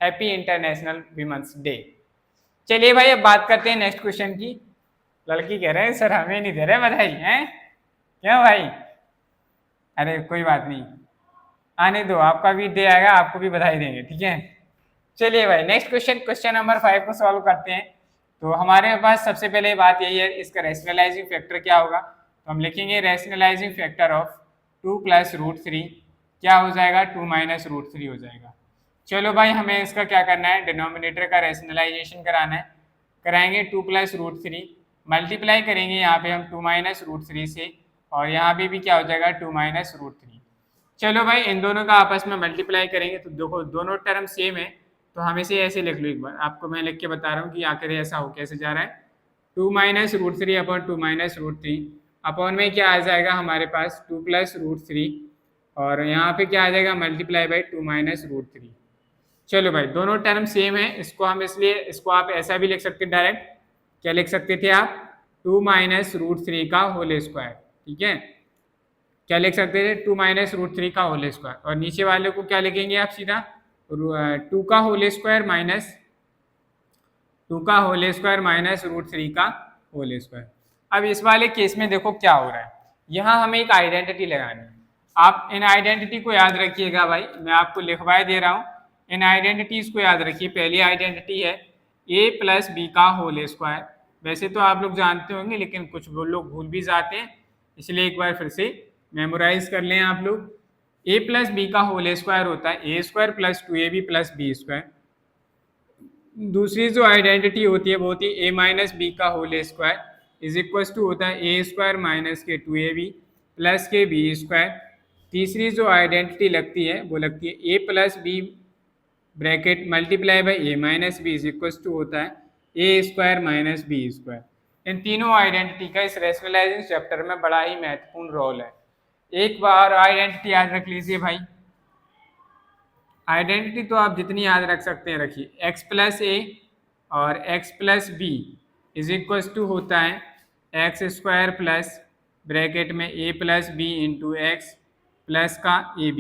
Happy international women's day. चलिए भाई, अब बात करते हैं नेक्स्ट क्वेश्चन की। लड़की कह रहे हैं सर हमें नहीं दे रहे बधाई, हैं क्यों भाई? अरे कोई बात नहीं, आने दो, आपका भी डे आएगा, आपको भी बधाई देंगे, ठीक है? चलिए भाई, नेक्स्ट क्वेश्चन, क्वेश्चन नंबर 5 को सॉल्व करते हैं। तो हमारे पास सबसे पहले बात यही है, इसका रैशनलाइजिंग फैक्टर क्या होगा? तो हम लिखेंगे रैशनलाइजिंग फैक्टर ऑफ 2 + √3 क्या हो जाएगा? 2 - √3 हो जाएगा। चलो भाई, हमें इसका क्या करना है? डिनोमिनेटर का रैशनलाइजेशन कराना है। कराएंगे 2 + √3, मल्टीप्लाई करेंगे यहाँ पे हम 2 - √3 से, और यहाँ पे भी क्या हो जाएगा? 2 - √3। चलो भाई, इन दोनों का आपस में मल्टीप्लाई करेंगे तो देखो दोनों टर्म सेम है, तो हम इसे ऐसे लिख लो। एक बार आपको मैं लिख के बता रहा हूँ कि आखिर ऐसा हो कैसे जा रहा है। 2 - √3 अपॉन 2 - √3 अपॉन में क्या आ जाएगा हमारे पास? 2 + √3, और यहाँ पे क्या आ जाएगा? Multiply by 2 - √3। चलो भाई, दोनों टर्म सेम है, इसको हम इसलिए इसको आप ऐसा भी लिख सकते हैं डायरेक्ट। क्या लिख सकते थे आप? 2 - √3 का होल स्क्वायर, ठीक है? क्या लिख सकते थे? 2 - √3 का होल स्क्वायर, और नीचे वाले को क्या लिखेंगे आप? सीधा 2 का होल स्क्वायर माइनस 2 का होल स्क्वायर माइनस √3 का होल स्क्वायर। अब इस वाले केस में देखो क्या हो रहा है, यहाँ हमें एक आइडेंटिटी लगानी है। आप इन आइडेंटिटी को याद रखिएगा भाई, मैं आपको लिखवाए दे रहा हूँ। इन आइडेंटिटीज को याद रखिए। पहली आइडेंटिटी है a + b का होल स्क्वायर। वैसे तो आप लोग जानते होंगे, लेकिन कुछ लोग भूल भी जाते हैं, इसलिए एक बार फिर से मेमोराइज कर लें आप लोग। a + b का होल स्क्वायर होता है a² + 2ab + b²। दूसरी जो आइडेंटिटी होती है वो होती है a - b का whole square is equal to होता है a² - के 2ab + के b²। तीसरी जो आइडेंटिटी लगती है वो लगती है a + b bracket multiply by a - b is equal to होता है a² - b²। इन तीनों आइडेंटिटी का इस रैशनलाइजिंग चैप्टर में बड़ा ही महत्वपूर्ण रोल है। एक बार आइडेंटिटी याद रख लीजिए भाई। आइडेंटिटी तो आप जितनी याद रख सकते हैं रखिए। x + a और x + b is equal to होता है x² प्लस ब्रैकेट में a + b into X plus का ab,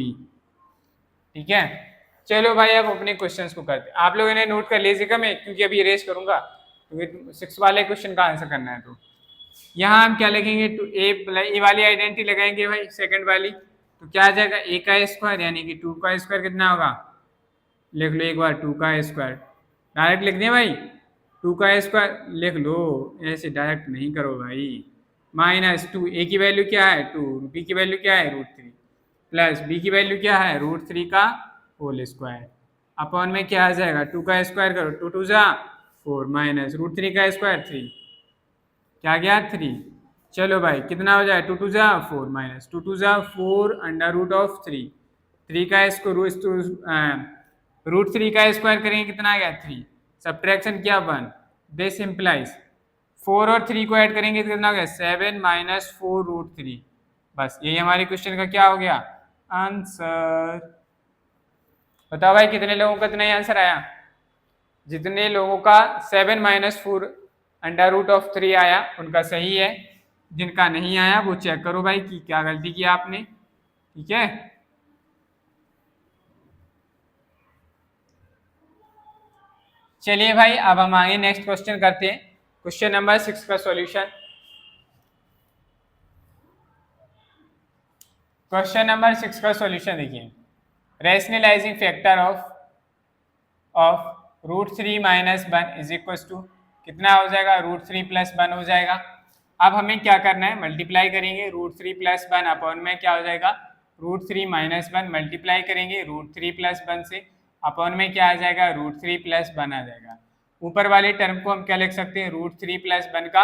ठीक है? चलो भाई, अब अपने क्वेश्चंस को करते हैं। आप लोग इन्हें नोट कर लीजिएगा, मैं क्योंकि अभी इरेज करूंगा, क्योंकि 6 वाले क्वेश्चन का आंसर करना है। तो यहाँ हम क्या लिखेंगे? टू ए वाली आइडेंटिटी लगाएंगे भाई, सेकंड वाली, तो क्या आ जाएगा? a का स्क्वायर, यानी कि 2 का स्क्वायर कितना होगा? लिख लो एक बार, 2 का स्क्वायर डायरेक्ट लिख दें भाई। 2 का स्क्वायर लिख लो, ऐसे डायरेक्ट नहीं करो भाई। -2, a की वैल्यू क्या है? 2, b की वैल्यू क्या है? √3, प्लस b की वैल्यू क्या है? √3 का होल स्क्वायर, अपॉन में क्या आ जाएगा? 2 का स्क्वायर करो, 2 × 2 = 4 माइनस √3 का स्क्वायर 3, क्या गया? 3। चलो भाई कितना हो जाए, 2 2 जा 4 माइनस 2 2 जा 4 अंडर रूट ऑफ 3, 3 का रूट 3 का स्क्वायर करेंगे कितना आ गया 3, सब्ट्रैक्शन क्या 1, दिस इम्प्लाइज 4 और 3 को ऐड करेंगे तो कितना हो गया 7 माइनस 4 रूट 3। बस यही हमारे क्वेश्चन का क्या हो गया आंसर। बताओ भाई कितने लोगों का इतना ही आंसर आया, जितने लोगों का 7 माइनस 4 अंडर रूट ऑफ 3 आया उनका सही है, जिनका नहीं आया वो चेक करो भाई कि क्या गलती किया आपने। ठीक है, चलिए भाई अब हम आगे नेक्स्ट क्वेश्चन करते हैं, क्वेश्चन नंबर 6 का सॉल्यूशन। क्वेश्चन नंबर 6 का सॉल्यूशन देखिए, rationalizing factor of root 3 minus 1 is equal to कितना हो जाएगा, रूट 3 प्लस 1 हो जाएगा। अब हमें क्या करना है, मल्टीप्लाई करेंगे रूट 3 प्लस 1 अपॉन में क्या हो जाएगा रूट 3 माइनस 1, मल्टीप्लाई करेंगे रूट 3 प्लस 1 से, अपॉन में क्या आ जाएगा रूट 3 प्लस 1 आ जाएगा। ऊपर वाले टर्म को हम क्या लिख सकते हैं, रूट 3 प्लस 1 का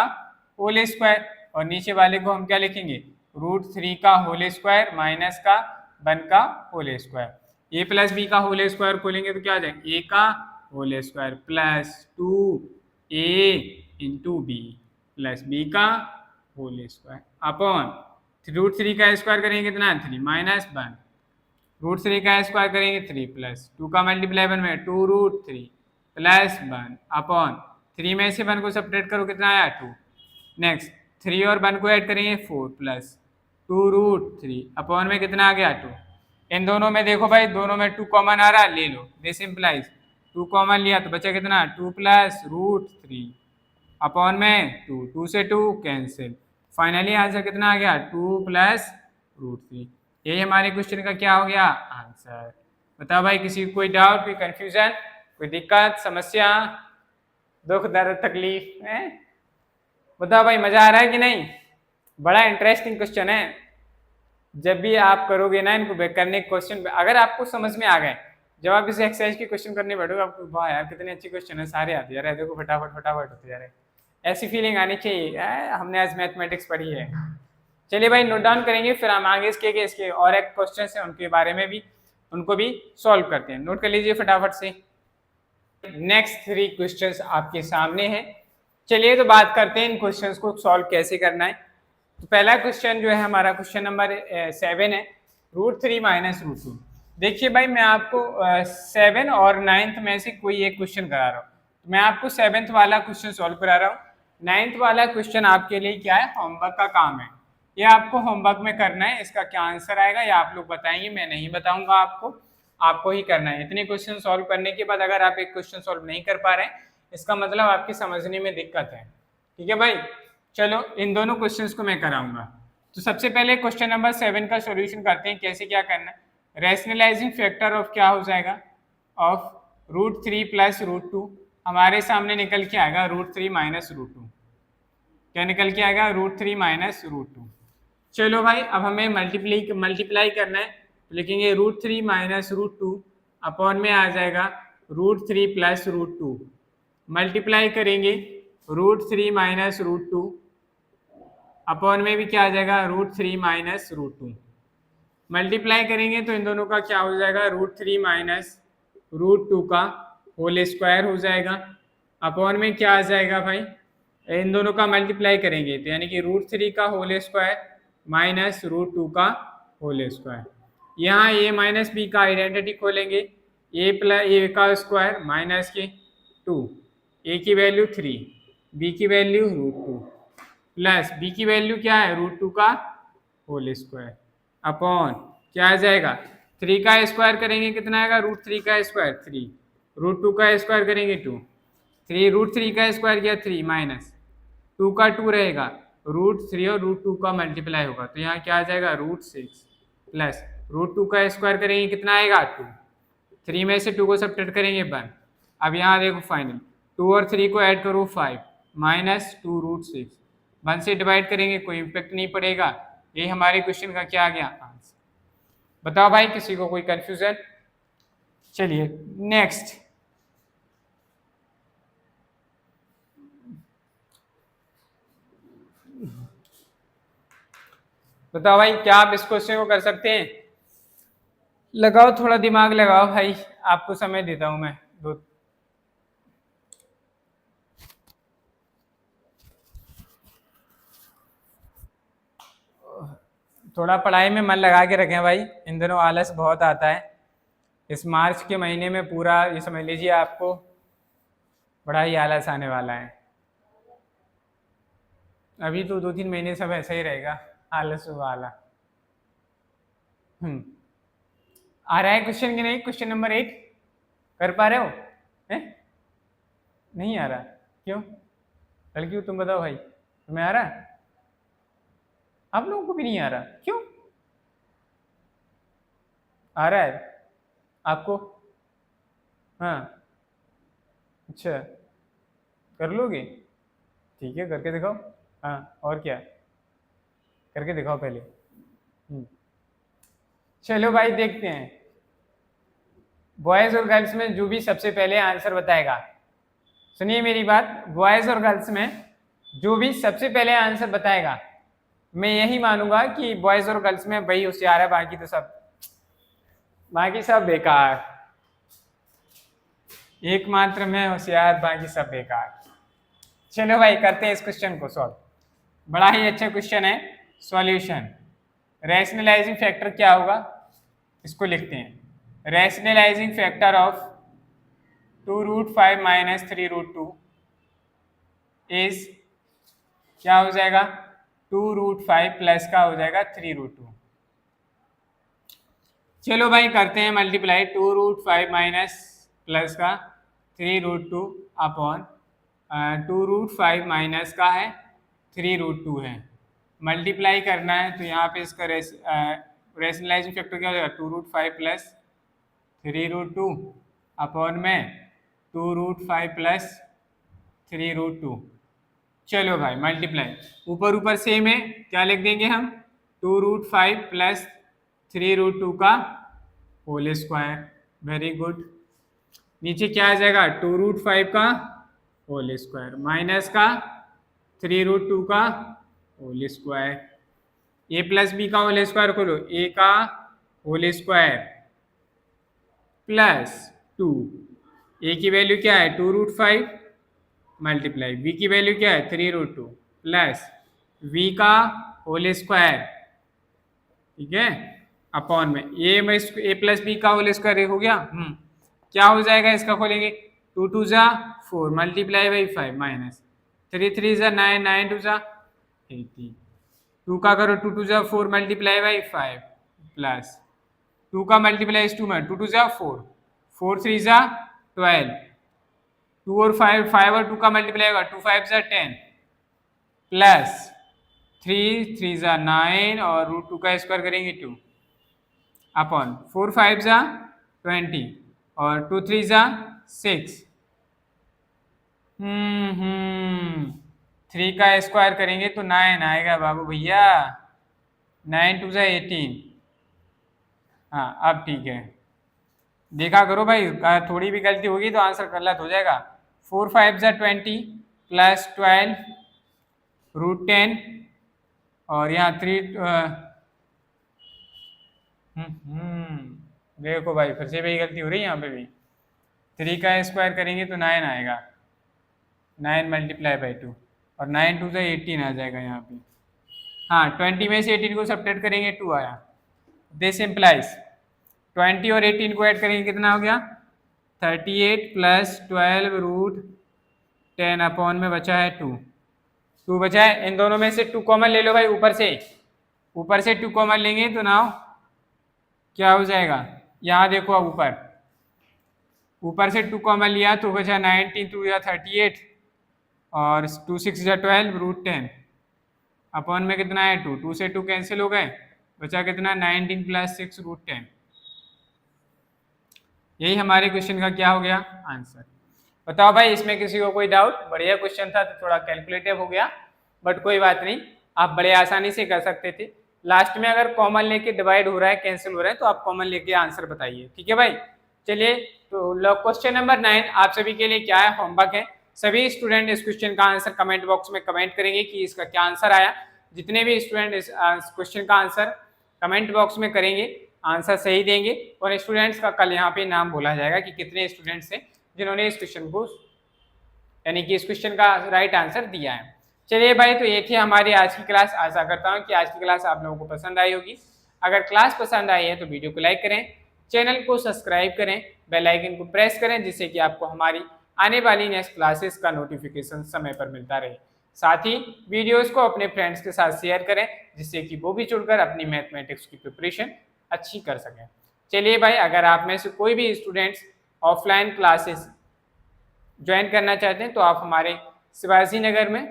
होल स्क्वायर, और नीचे वाले को हम क्या लिखेंगे रूट 3 का होल स्क्वायर माइनस का 1 का whole square. A plus B का होल स्क्वायर खोलेंगे तो क्या आ जाएगा, ए का whole square plus 2a into B plus B का होल स्क्वायर अपॉन रूट 3 का स्क्वायर करेंगे कितना 3 माइनस 1, रूट 3 का स्क्वायर करेंगे 3 प्लस 2 का मल्टीप्लाई 1 में 2 रूट 3 प्लस 1 अपॉन 3 में से 1 को सब्ट्रैक्ट करो कितना आया 2, नेक्स्ट 3 और 1 को ऐड करेंगे 4 प्लस 2 रूट 3 अपॉन में कितना आ गया 2। इन दोनों में देखो भाई दोनों में 2 कॉमन आ रहा है, ले लो, दिस इम्प्लाइज 2 कॉमन लिया तो बचा कितना 2 प्लस रूट 3 अपॉन में 2, 2 से 2 कैंसिल, फाइनली आंसर कितना आ गया 2 प्लस रूट 3। यही हमारे क्वेश्चन का क्या हो गया आंसर। बताओ भाई किसी को कोई डाउट, कोई कंफ्यूजन, कोई दिक्कत समस्या, दुख दर्द तकलीफ है? बताओ भाई मजा आ रहा है कि नहीं, बड़ा इंटरेस्टिंग क्वेश्चन है। जब भी आप करोगे ना इनको करने क्वेश्चन, अगर आपको समझ में आ गए, जब आप इसे एक्सरसाइज के क्वेश्चन करने बैठोगे आपको वाह यार कितने अच्छे क्वेश्चन है, सारे आते जा रहे हैं, देखो फटाफट फटाफट होते जा रहे हैं, ऐसी फीलिंग आनी चाहिए हमने आज मैथमेटिक्स पढ़ी है। चलिए भाई नोट डाउन करेंगे, फिर हम आगे इसके और एक क्वेश्चन है उनके बारे में भी, उनको भी सॉल्व करते हैं। नोट कर लीजिए फटाफट से। नेक्स्ट 3 क्वेश्चंस आपके सामने हैं, चलिए तो बात करते हैं इन क्वेश्चंस को सॉल्व कैसे करना है। तो पहला क्वेश्चन जो है हमारा क्वेश्चन नंबर 7 है, रूट 3 माइनस रूट 2। देखिए भाई मैं आपको 7 और 9th में से कोई एक क्वेश्चन करा रहा हूँ, तो मैं आपको 7th वाला क्वेश्चन सॉल्व करा रहा हूँ, 9th वाला क्वेश्चन आपके लिए क्या है होमवर्क का काम है, ये आपको होमवर्क में करना है, इसका क्या आंसर आएगा या आप लोग बताएंगे, मैं नहीं बताऊंगा आपको ही करना है। इतने क्वेश्चन सॉल्व करने के बाद अगर आप एक क्वेश्चन सॉल्व नहीं कर पा रहे हैं इसका मतलब आपकी समझने में दिक्कत है। ठीक है भाई, चलो इन दोनों क्वेश्चंस को मैं कराऊंगा। तो सबसे पहले क्वेश्चन नंबर 7 का सॉल्यूशन करते हैं, कैसे क्या करना है। रैशनलाइजिंग फैक्टर ऑफ क्या हो जाएगा ऑफ रूट 3 प्लस रूट 2, हमारे सामने निकल के आएगा रूट 3 माइनस रूट 2, क्या निकल के आएगा रूट 3 माइनस रूट 2। चलो भाई अब हमें मल्टीप्लाई करना है, तो लिखेंगे रूट 3 माइनस रूट 2 अपॉन में आ जाएगा रूट 3 प्लस रूट 2, मल्टीप्लाई करेंगे रूट 3 माइनस रूट 2 अपॉन में भी क्या आ जाएगा रूट 3 माइनस रूट 2, मल्टीप्लाई करेंगे तो इन दोनों का क्या हो जाएगा रूट 3 माइनस रूट 2 का होल स्क्वायर हो जाएगा, अपॉन में क्या आ जाएगा भाई इन दोनों का मल्टीप्लाई करेंगे तो यानी कि रूट 3 का होल स्क्वायर माइनस रूट 2 का होल स्क्वायर। यहाँ ए माइनस बी का आइडेंटिटी खोलेंगे, ए प्लस ए का स्क्वायर माइनस के 2, ए की वैल्यू 3, बी की वैल्यू रूट 2 प्लस बी की वैल्यू क्या है रूट 2 का होल स्क्वायर अपॉन क्या आ जाएगा 3 का स्क्वायर करेंगे कितना आएगा रूट 3 का स्क्वायर 3, रूट 2 का स्क्वायर करेंगे 2, 3 रूट 3 का स्क्वायर किया 3 माइनस 2 का 2 रहेगा, रूट 3 और रूट 2 का मल्टीप्लाई होगा तो यहाँ क्या आ जाएगा रूट 6 प्लस रूट 2 का स्क्वायर करेंगे कितना आएगा 2, 3 में से 2 को सब्ट्रैक्ट करेंगे 1। अब यहाँ देखो फाइनल 2 और 3 को ऐड करो 5 माइनस 2 रूट 6, 1 से डिवाइड करेंगे कोई इम्पेक्ट नहीं पड़ेगा। यही हमारे क्वेश्चन का क्या आ गया आंसर। बताओ भाई किसी को कोई कंफ्यूजन। चलिए नेक्स्ट, बताओ भाई, क्या आप इस क्वेश्चन को कर सकते हैं? लगाओ, थोड़ा दिमाग लगाओ भाई, आपको समय देता हूं मैं दो। थोड़ा पढ़ाई में मन लगा के रखें भाई, इन दिनों आलस बहुत आता है। इस मार्च के महीने में पूरा ये समझ लीजिए आपको बड़ा ही आलस आने वाला है। अभी तो 2-3 महीने सब ऐसा ही रहेगा, आलस वाला। आ रहा है क्वेश्चन कि नहीं? क्वेश्चन नंबर 8 कर पा रहे हो? हैं? नहीं आ रहा? क्यों? लड़कियों तुम बताओ भाई, तुम्हें आ रहा है? आप लोगों को भी नहीं आ रहा, क्यों? आ रहा है आपको? हाँ, अच्छा, कर लोगे? ठीक है, करके दिखाओ। हाँ, और क्या, करके दिखाओ पहले। चलो भाई देखते हैं, बॉयज और गर्ल्स में जो भी सबसे पहले आंसर बताएगा, सुनिए मेरी बात, बॉयज और गर्ल्स में जो भी सबसे पहले आंसर बताएगा, मैं यही मानूंगा कि बॉयज और गर्ल्स में वही होशियार है, बाकी सब बेकार। एकमात्र मैं होशियार, बाकी सब बेकार। चलो भाई करते हैं इस क्वेश्चन को सॉल्व। बड़ा ही अच्छा क्वेश्चन है। सॉल्यूशन, रैशनलाइजिंग फैक्टर क्या होगा, इसको लिखते हैं। Rationalising factor of 2√5 minus 3√2 is क्या हो जाएगा? 2√5 प्लस का हो जाएगा 3√2। चलो भाई करते हैं मल्टीप्लाई, 2√5 माइनस प्लस का 3√2 अपॉन 2√5 माइनस का है 3√2 है, मल्टीप्लाई करना है तो यहाँ पे इसका रैशनलाइजिंग फैक्टर क्या हो जाएगा? 2√5 प्लस 3√2 अपॉन में 2√5 प्लस 3√2। चलो भाई मल्टीप्लाई, ऊपर ऊपर सेम है, क्या लिख देंगे हम? 2√5 प्लस 3√2 का होल स्क्वायर। Very good. नीचे क्या आ जाएगा? 2√5 का होल स्क्वायर माइनस का 3√2 का whole square. A plus B का होल स्क्वायर खोलो, ए का होल स्क्वायर प्लस 2, ए की वैल्यू क्या है? 2√5 मल्टीप्लाई v की वैल्यू क्या है? 3√2 प्लस v का होल स्क्वायर, ठीक है, अपॉन में ए प्लस बी का होल स्क्वायर हो गया। क्या हो जाएगा इसका? खोलेंगे 2 2 जा 4 मल्टीप्लाई बाई 5 माइनस 3 3 जा 9 9 2 जा 18, 2 का करो 2 2 जा 4 मल्टीप्लाई बाई 5 प्लस 2 का मल्टीप्लाई इस 2 में 2 2 जा 4 4 3 जा 12, 2 और 5 और 2 का मल्टीप्लाई होगा 2 5 जा 10 प्लस 3 3 जा 9 और √2 का स्क्वायर करेंगे 2 अपॉन 4 5 जा 20 और 2 3 जा 6। 3 का स्क्वायर करेंगे तो 9 आएगा बाबू भैया, 9 2 जा 18। हाँ अब ठीक है, देखा करो भाई, थोड़ी भी गलती होगी तो आंसर गलत हो जाएगा। 4 5 जा 20 प्लस 12 √10 और यहाँ 3 देखो भाई फिर से भी गलती हो रही है यहाँ पे भी। 3 का स्क्वायर करेंगे तो 9 आएगा, 9 मल्टीप्लाई बाई 2 और 9 2 से 18 आ जाएगा यहाँ पे। हाँ 20 में से 18 को सब्ट्रैक्ट करेंगे 2 आया। दिस इम्प्लाइज 20 और 18 को ऐड करेंगे कितना हो गया? 38 प्लस 12 √10 अपॉन में बचा है 2 बचा है। इन दोनों में से 2 कॉमन ले लो भाई, ऊपर से 2 कॉमन लेंगे तो नाउ क्या हो जाएगा? यहाँ देखो अब ऊपर से 2 कॉमन लिया तो बचा 19 2 या 38 और 2 6 या 12 √10 अपॉन में कितना है 2, 2 से 2 कैंसिल हो गए, बचा कितना? 19 प्लस 6 √10। यही हमारे क्वेश्चन का क्या हो गया? आंसर। बताओ भाई इसमें किसी को कोई डाउट? बढ़िया क्वेश्चन था, तो थोड़ा कैलकुलेटिव हो गया बट कोई बात नहीं, आप बड़े आसानी से कर सकते थे। लास्ट में अगर कॉमन लेके डिवाइड हो रहा है, कैंसिल हो रहा है, तो आप कॉमन लेके आंसर बताइए, ठीक है भाई। चलिए तो क्वेश्चन नंबर 9 आप सभी के लिए क्या है? होमवर्क है। सभी स्टूडेंट इस क्वेश्चन का आंसर कमेंट बॉक्स में कमेंट करेंगे कि इसका क्या आंसर आया। जितने भी स्टूडेंट इस क्वेश्चन का आंसर कमेंट बॉक्स में करेंगे, आंसर सही देंगे, और स्टूडेंट्स का कल यहाँ पे नाम बोला जाएगा कि कितने स्टूडेंट्स हैं जिन्होंने इस क्वेश्चन को, यानी कि इस क्वेश्चन का राइट आंसर दिया है। चलिए भाई, तो ये थी हमारी आज की क्लास। आशा करता हूँ कि आज की क्लास आप लोगों को पसंद आई होगी। अगर क्लास पसंद आई है तो वीडियो को लाइक करें, चैनल को सब्सक्राइब करें, बेल आइकन को प्रेस करें, जिससे कि आपको हमारी आने वाली नेक्स्ट क्लासेस का नोटिफिकेशन समय पर मिलता रहे। साथ ही वीडियोस को अपने फ्रेंड्स के साथ शेयर करें, जिससे कि वो भी जुड़कर अपनी मैथमेटिक्स की प्रिपरेशन अच्छी कर सकें। चलिए भाई, अगर आप में से कोई भी स्टूडेंट्स ऑफलाइन क्लासेस ज्वाइन करना चाहते हैं तो आप हमारे शिवाजी नगर में,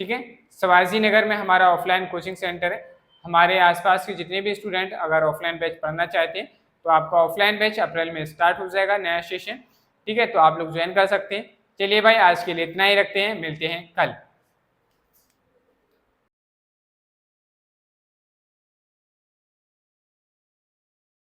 ठीक है, शिवाजी नगर में हमारा ऑफलाइन कोचिंग सेंटर है। हमारे आसपास के जितने भी स्टूडेंट अगर ऑफलाइन बैच पढ़ना चाहते हैं तो आपका ऑफलाइन बैच अप्रैल में स्टार्ट हो जाएगा, नया सेशन, ठीक है, तो आप लोग ज्वाइन कर सकते हैं। चलिए भाई, आज के लिए इतना ही रखते हैं, मिलते हैं कल।